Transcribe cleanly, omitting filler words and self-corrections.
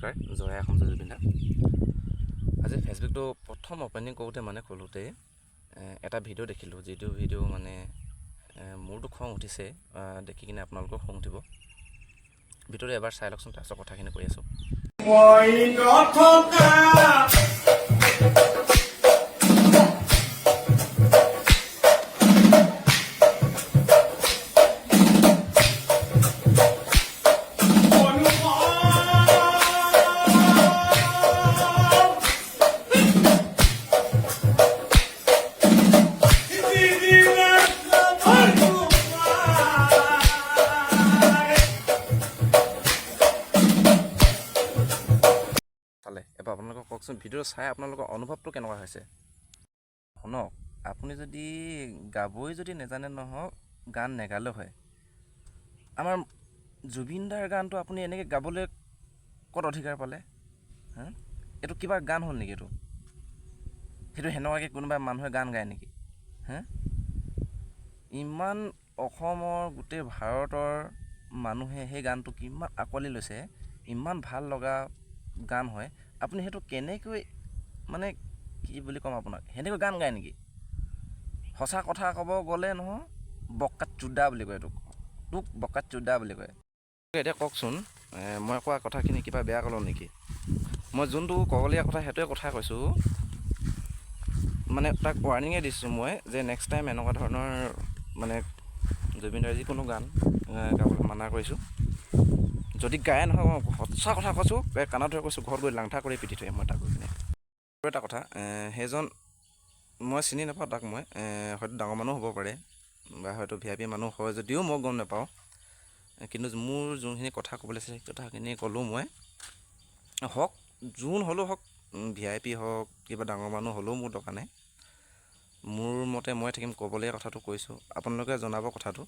নমস্কাৰ, জয় অসম জুবিন দা। আজি ফেচবুকটো প্ৰথম অপেনিং কৰোঁতে মানে খোলোঁতে এটা ভিডিঅ' দেখিলোঁ, যিটো ভিডিঅ' মানে মোৰতো খং উঠিছে, দেখি কিনে আপোনালোকৰ খং উঠিব। ভিডিঅ'টো এবাৰ চাই লওকচোন, তাৰপিছত কথাখিনি কৈ আছোঁ। চালে এবাৰ আপোনালোকক কওকচোন, ভিডিঅ' চাই আপোনালোকৰ অনুভৱটো কেনেকুৱা হৈছে শুনক। আপুনি যদি গাবই যদি নেজানে নহওক, গান নেগালেও হয়। আমাৰ জুবিন দাৰ গানটো আপুনি এনেকৈ গাবলৈ ক'ত অধিকাৰ পালে? এইটো কিবা গান হ'ল নেকি? সেইটো সেনেকুৱাকৈ কোনোবা মানুহে গান গায় নেকি? ইমান অসমৰ গোটেই ভাৰতৰ মানুহে সেই গানটো কিমান আঁকোৱালি লৈছে, ইমান ভাল লগা গান হয়। আপুনি সেইটো কেনেকৈ মানে কি বুলি ক'ম আপোনাক, সেনেকৈ গান গায় নেকি? সঁচা কথা ক'ব গ'লে নহয়, বকাত চোদা বুলি কয় তোক বকাত চোদা বুলি কয়। এতিয়া কওকচোন, মই কোৱা কথাখিনি কিবা বেয়া ক'লোঁ নেকি? মই যোনটো ক'বলগীয়া কথা সেইটোৱে কথা কৈছোঁ, মানে তাক ৱাৰ্ণিঙে দিছোঁ মই, যে নেক্সট টাইম এনেকুৱা ধৰণৰ মানে জুবিনদাৰ যিকোনো গান গাবলৈ মানা কৰিছোঁ। যদি গায়ে নহয়, মই সঁচা কথা কৈছোঁ, কাণত ধৰি কৈছোঁ, ঘৰত গৈ লাংঠা কৰি পিটি থৈ মই তাক গৈ কিনে। আৰু এটা কথা, সেইজন মই চিনি নাপাওঁ তাক, মই হয়তো ডাঙৰ মানুহ হ'ব পাৰে বা হয়তো VIP মানুহ হয় যদিও মই গম নাপাওঁ, কিন্তু মোৰ যোনখিনি কথা ক'বলৈ আছে সেই কথাখিনি ক'লোঁ মই। হওক যোন হ'লেও হওক, VIP হওক কিবা ডাঙৰ মানুহ হ'লেও মোৰ দৰকাৰ নাই। মোৰ মতে মই থাকিম, ক'বলগীয়া কথাটো কৈছোঁ, আপোনালোকে জনাব কথাটো।